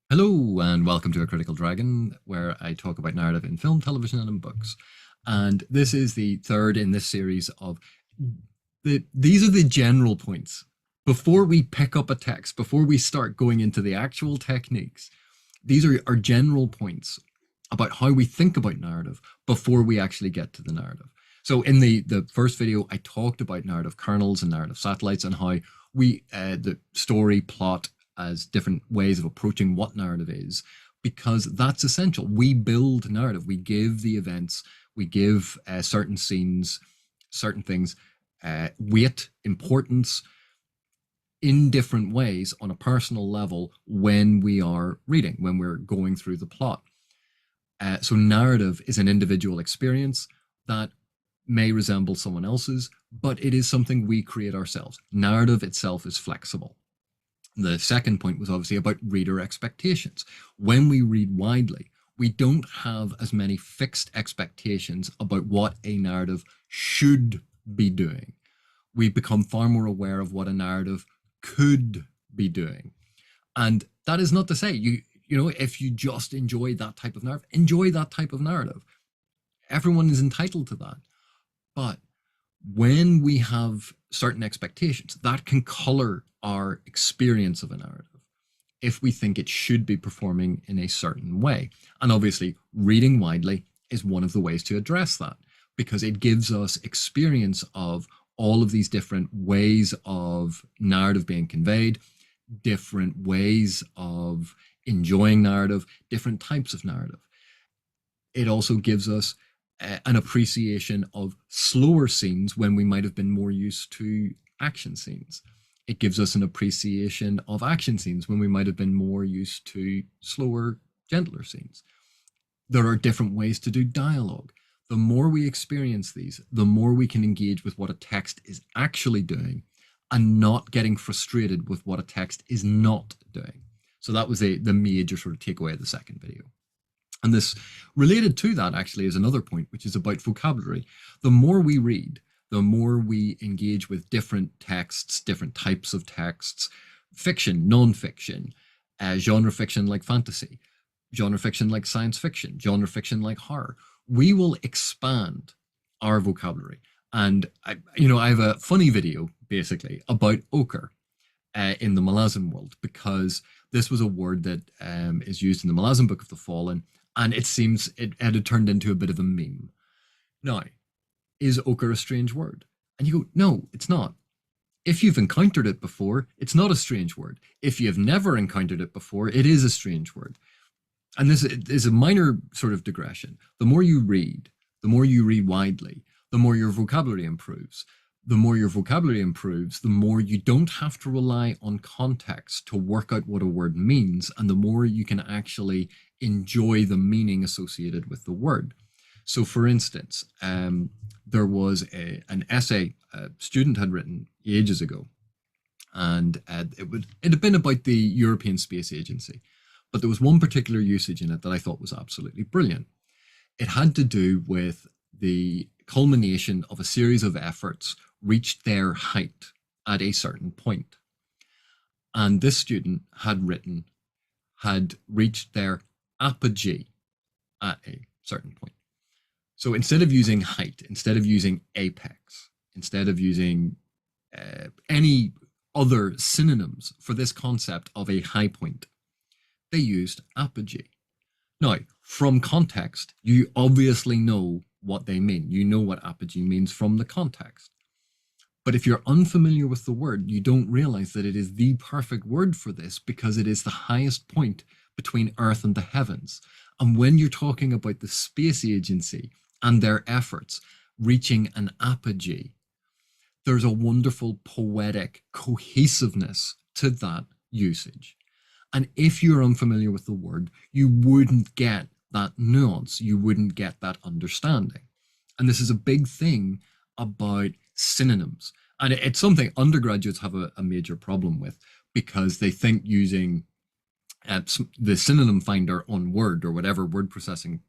Hello, and welcome to A Critical Dragon, where I talk about narrative in film, television, and in books. And this is the third in this series of these are the general points. Before we pick up a text, before we start going into the actual techniques, these are our general points about how we think about narrative before we actually get to the narrative. So in the first video, I talked about narrative kernels and narrative satellites and how the story, plot, as different ways of approaching what narrative is, because that's essential. We build narrative. We give the events, we give certain scenes, certain things, weight, importance in different ways on a personal level when we are reading, when we're going through the plot. So narrative is an individual experience that may resemble someone else's, but it is something we create ourselves. Narrative itself is flexible. The second point was obviously about reader expectations. When we read widely, we don't have as many fixed expectations about what a narrative should be doing. We become far more aware of what a narrative could be doing. And that is not to say if you just enjoy that type of narrative, enjoy that type of narrative. Everyone is entitled to that. But when we have certain expectations, that can color our experience of a narrative if we think it should be performing in a certain way. And obviously, reading widely is one of the ways to address that, because it gives us experience of all of these different ways of narrative being conveyed, different ways of enjoying narrative, different types of narrative. It also gives us an appreciation of slower scenes when we might have been more used to action scenes. It gives us an appreciation of action scenes when we might have been more used to slower, gentler scenes. There are different ways to do dialogue. The more we experience these, the more we can engage with what a text is actually doing and not getting frustrated with what a text is not doing. So that was the major sort of takeaway of the second video. And this, related to that, actually, is another point, which is about vocabulary. The more we read, the more we engage with different texts, different types of texts, fiction, non-fiction, genre fiction like fantasy, genre fiction like science fiction, genre fiction like horror. We will expand our vocabulary. And I have a funny video, basically, about ochre in the Malazan world, because this was a word that is used in the Malazan Book of the Fallen, and it seems it had turned into a bit of a meme. Now, is ochre a strange word? And you go, no, it's not. If you've encountered it before, it's not a strange word. If you've never encountered it before, it is a strange word. And this is a minor sort of digression. The more you read widely, the more your vocabulary improves. The more your vocabulary improves, the more you don't have to rely on context to work out what a word means, and the more you can actually enjoy the meaning associated with the word. So for instance, there was an essay a student had written ages ago, and it had been about the European Space Agency, but there was one particular usage in it that I thought was absolutely brilliant. It had to do with the culmination of a series of efforts reached their height at a certain point. And this student had reached their apogee at a certain point. So instead of using height, instead of using apex, instead of using any other synonyms for this concept of a high point, they used apogee. Now, from context, you obviously know what they mean. You know what apogee means from the context. But if you're unfamiliar with the word, you don't realize that it is the perfect word for this, because it is the highest point between Earth and the heavens. And when you're talking about the space agency and their efforts reaching an apogee, there's a wonderful poetic cohesiveness to that usage. And if you're unfamiliar with the word, you wouldn't get that nuance, you wouldn't get that understanding. And this is a big thing about synonyms. And it's something undergraduates have a major problem with, because they think using the synonym finder on Word or whatever word processing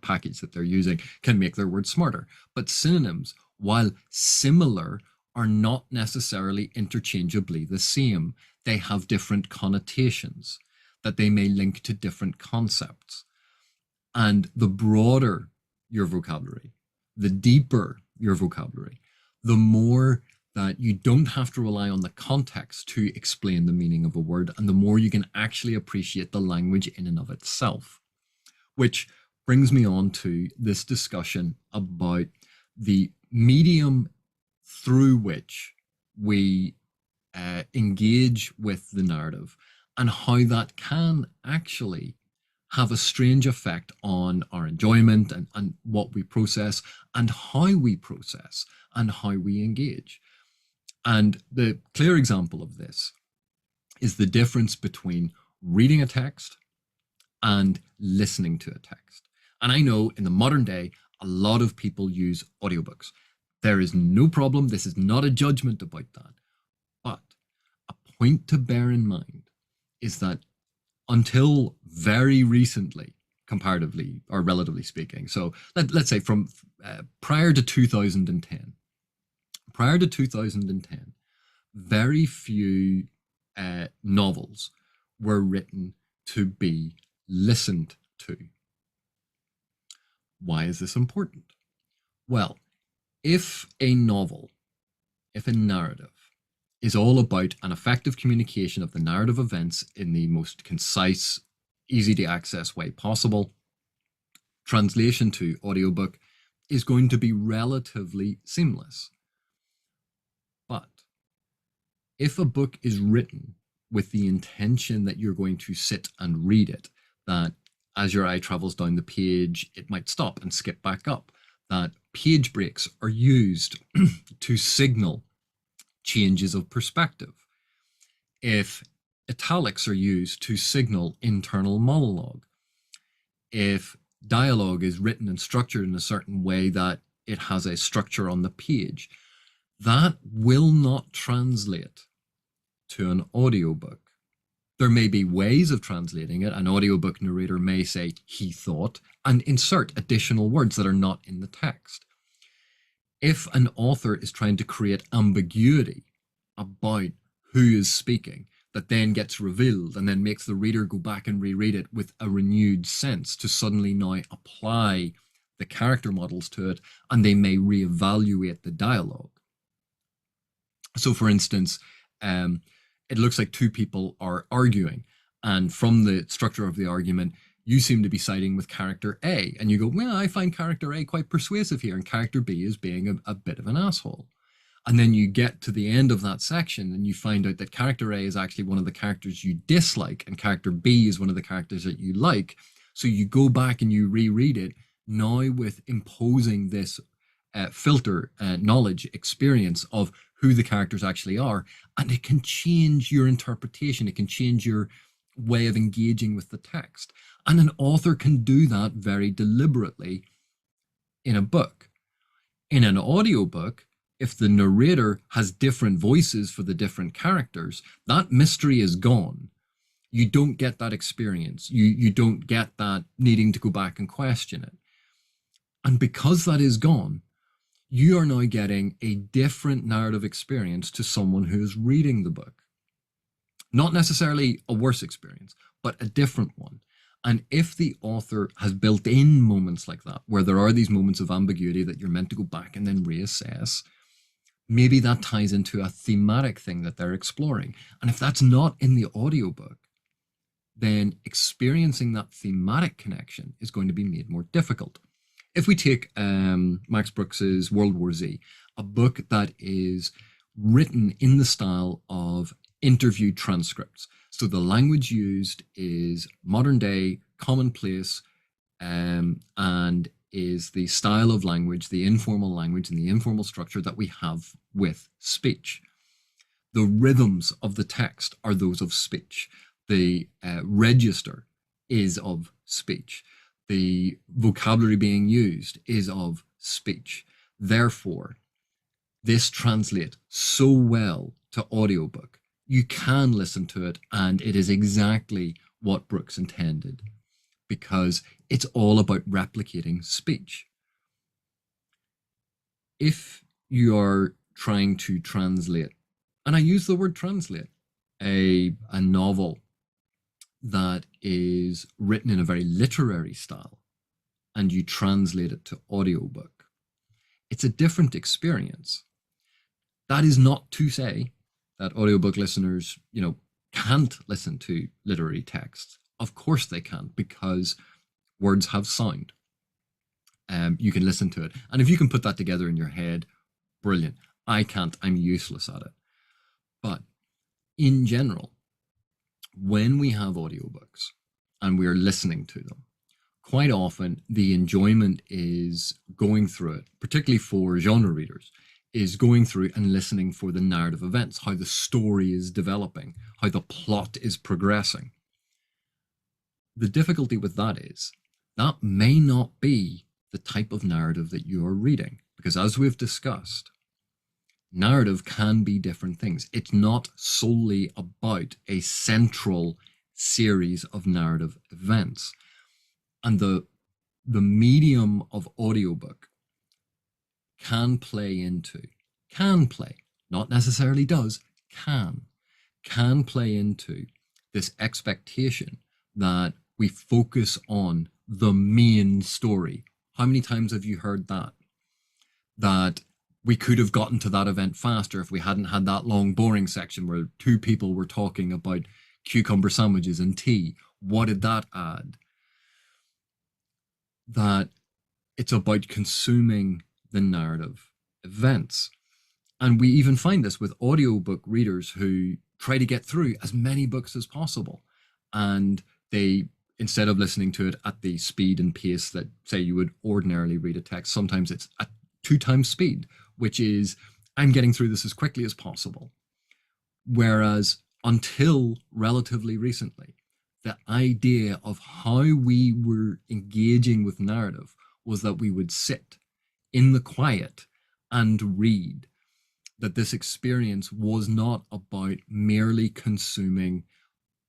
package that they're using can make their words smarter. But synonyms, while similar, are not necessarily interchangeably the same. They have different connotations. that they may link to different concepts. And the broader your vocabulary, the deeper your vocabulary, the more that you don't have to rely on the context to explain the meaning of a word, and the more you can actually appreciate the language in and of itself. Which brings me on to this discussion about the medium through which we engage with the narrative, and how that can actually have a strange effect on our enjoyment and what we process and how we process and how we engage. And the clear example of this is the difference between reading a text and listening to a text. And I know in the modern day, a lot of people use audiobooks. There is no problem. This is not a judgment about that. But a point to bear in mind is that until very recently, comparatively or relatively speaking, so let's say from prior to 2010, very few novels were written to be listened to. Why is this important? Well, if a novel, if a narrative is all about an effective communication of the narrative events in the most concise, easy to access way possible, translation to audiobook is going to be relatively seamless. But if a book is written with the intention that you're going to sit and read it, that as your eye travels down the page, it might stop and skip back up, that page breaks are used to signal changes of perspective, if italics are used to signal internal monologue, if dialogue is written and structured in a certain way that it has a structure on the page, that will not translate to an audiobook. There may be ways of translating it. An audiobook narrator may say, he thought, and insert additional words that are not in the text. If an author is trying to create ambiguity about who is speaking, that then gets revealed and then makes the reader go back and reread it with a renewed sense to suddenly now apply the character models to it, and they may reevaluate the dialogue. So for instance, it looks like two people are arguing, and from the structure of the argument, you seem to be siding with character A, and you go, well, I find character A quite persuasive here, and character B is being a bit of an asshole. And then you get to the end of that section and you find out that character A is actually one of the characters you dislike and character B is one of the characters that you like. So you go back and you reread it, now with imposing this filter, knowledge, experience of who the characters actually are. And it can change your interpretation. It can change your way of engaging with the text. And an author can do that very deliberately in a book. In an audiobook, if the narrator has different voices for the different characters, that mystery is gone. You don't get that experience. You don't get that needing to go back and question it. And because that is gone, you are now getting a different narrative experience to someone who is reading the book. Not necessarily a worse experience, but a different one. And if the author has built in moments like that, where there are these moments of ambiguity that you're meant to go back and then reassess, maybe that ties into a thematic thing that they're exploring. And if that's not in the audiobook, then experiencing that thematic connection is going to be made more difficult. If we take Max Brooks's World War Z, a book that is written in the style of interview transcripts. So the language used is modern day, commonplace, and is the style of language, the informal language and the informal structure that we have with speech. The rhythms of the text are those of speech. The register is of speech. The vocabulary being used is of speech. Therefore, this translates so well to audiobook. You can listen to it, and it is exactly what Brooks intended, because it's all about replicating speech. If you are trying to translate, and I use the word translate, a novel that is written in a very literary style and you translate it to audiobook, it's a different experience. That is not to say that audiobook listeners, can't listen to literary texts. Of course they can, because words have sound. You can listen to it. And if you can put that together in your head, brilliant. I can't, I'm useless at it. But in general, when we have audiobooks and we're listening to them, quite often the enjoyment is going through it, particularly for genre readers, is going through and listening for the narrative events, how the story is developing, how the plot is progressing. The difficulty with that is that may not be the type of narrative that you are reading, because as we've discussed, narrative can be different things. It's not solely about a central series of narrative events. And the medium of audiobook can play, not necessarily does, can play into this expectation that we focus on the main story. How many times have you heard that? That we could have gotten to that event faster if we hadn't had that long, boring section where two people were talking about cucumber sandwiches and tea. What did that add? That it's about consuming the narrative events. And we even find this with audiobook readers who try to get through as many books as possible. And they, instead of listening to it at the speed and pace that, say, you would ordinarily read a text, sometimes it's at 2 times speed, which is, I'm getting through this as quickly as possible. Whereas until relatively recently, the idea of how we were engaging with narrative was that we would sit in the quiet and read. That this experience was not about merely consuming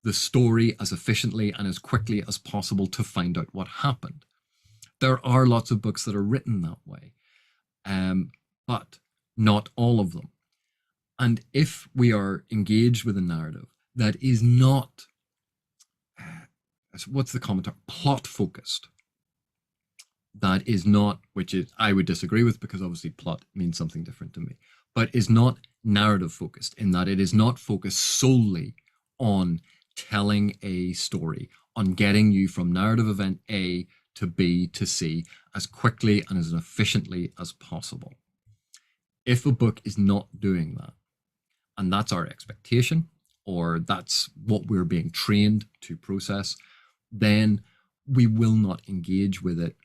the story as efficiently and as quickly as possible to find out what happened. There are lots of books that are written that way, but not all of them. And if we are engaged with a narrative that is not, what's the common term, plot focused, that is not, which is I would disagree with, because obviously plot means something different to me, but is not narrative focused, in that it is not focused solely on telling a story, on getting you from narrative event A to B to C as quickly and as efficiently as possible. If a book is not doing that, and that's our expectation, or that's what we're being trained to process, then we will not engage with it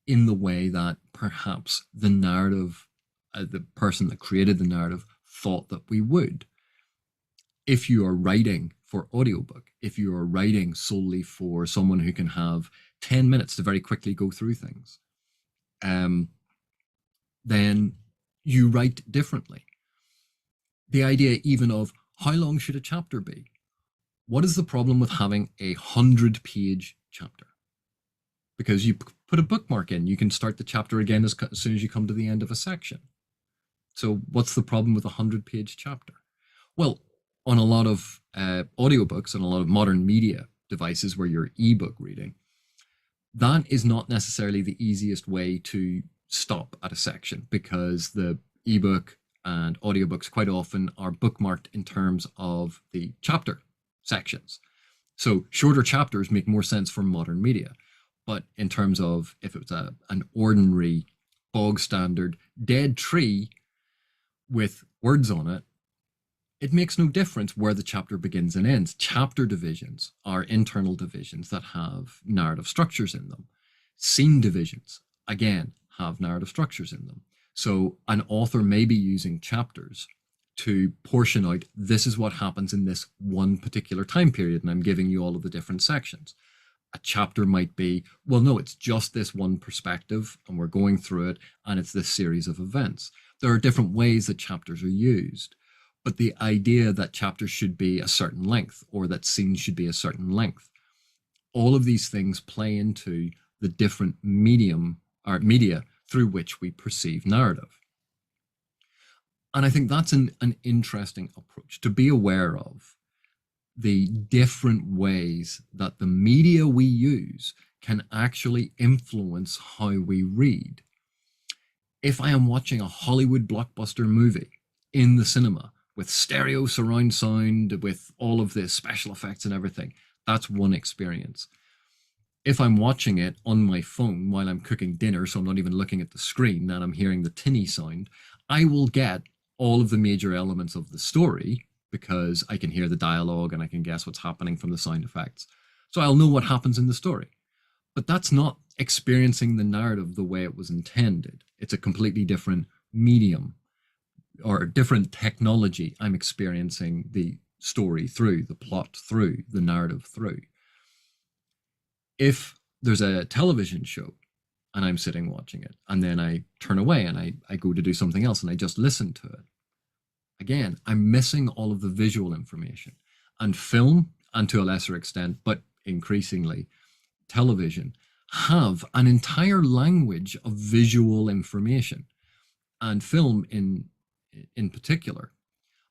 in the way that perhaps the narrative, the person that created the narrative, thought that we would. If you are writing for audiobook, if you are writing solely for someone who can have 10 minutes to very quickly go through things, then you write differently. The idea even of how long should a chapter be? What is the problem with having 100-page chapter? Because you put a bookmark in, you can start the chapter again as soon as you come to the end of a section. So what's the problem with a 100-page chapter? Well, on a lot of audiobooks and a lot of modern media devices where you're ebook reading, that is not necessarily the easiest way to stop at a section, because the ebook and audiobooks quite often are bookmarked in terms of the chapter sections. So shorter chapters make more sense for modern media. But in terms of if it's an ordinary, bog standard, dead tree with words on it, it makes no difference where the chapter begins and ends. Chapter divisions are internal divisions that have narrative structures in them. Scene divisions, again, have narrative structures in them. So an author may be using chapters to portion out, this is what happens in this one particular time period, and I'm giving you all of the different sections. A chapter might be, well, no, it's just this one perspective and we're going through it and it's this series of events. There are different ways that chapters are used, but the idea that chapters should be a certain length or that scenes should be a certain length, all of these things play into the different medium or media through which we perceive narrative. And I think that's an interesting approach to be aware of. the different ways that the media we use can actually influence how we read. If I am watching a Hollywood blockbuster movie in the cinema with stereo surround sound, with all of the special effects and everything, that's one experience. If I'm watching it on my phone while I'm cooking dinner, so I'm not even looking at the screen and I'm hearing the tinny sound, I will get all of the major elements of the story because I can hear the dialogue and I can guess what's happening from the sound effects. So I'll know what happens in the story. But that's not experiencing the narrative the way it was intended. It's a completely different medium or different technology I'm experiencing the story through, the plot through, the narrative through. If there's a television show and I'm sitting watching it, and then I turn away and I go to do something else and I just listen to it, again, I'm missing all of the visual information. And film, and to a lesser extent, but increasingly, television, have an entire language of visual information. And film in particular,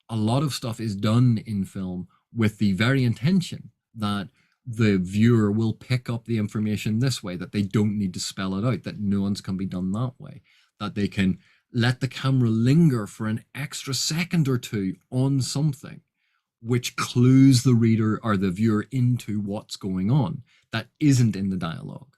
a lot of stuff is done in film with the very intention that the viewer will pick up the information this way, that they don't need to spell it out, that nuance can be done that way, that they can let the camera linger for an extra second or two on something, which clues the reader or the viewer into what's going on that isn't in the dialogue.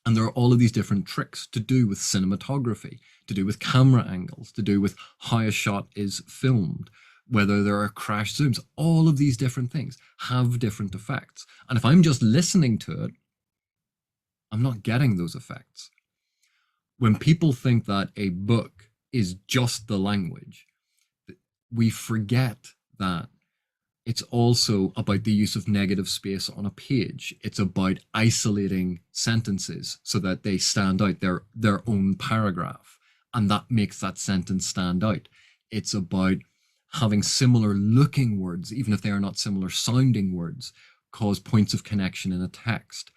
And there are all of these different tricks to do with cinematography, to do with camera angles, to do with how a shot is filmed, whether there are crash zooms. All of these different things have different effects. And if I'm just listening to it, I'm not getting those effects. When people think that a book is just the language, we forget that it's also about the use of negative space on a page. It's about isolating sentences so that they stand out, their own paragraph, and that makes that sentence stand out. It's about having similar looking words, even if they are not similar sounding words, cause points of connection in a text.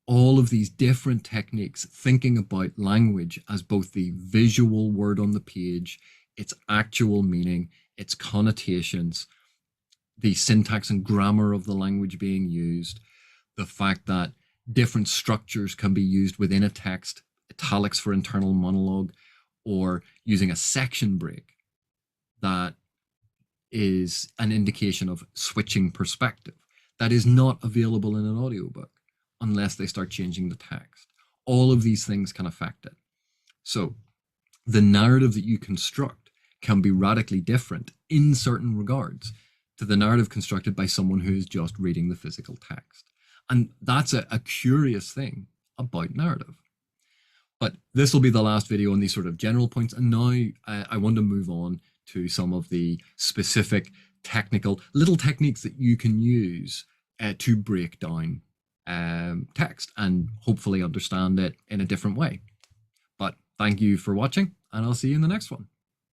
All of these different techniques, thinking about language as both the visual word on the page, its actual meaning, its connotations, the syntax and grammar of the language being used, the fact that different structures can be used within a text, italics for internal monologue, or using a section break that is an indication of switching perspective. That is not available in an audiobook unless they start changing the text. All of these things can affect it. So the narrative that you construct can be radically different in certain regards to the narrative constructed by someone who is just reading the physical text. And that's a curious thing about narrative. But this will be the last video on these sort of general points. And now I want to move on to some of the specific technical little techniques that you can use to break down text and hopefully understand it in a different way. But thank you for watching, and I'll see you in the next one.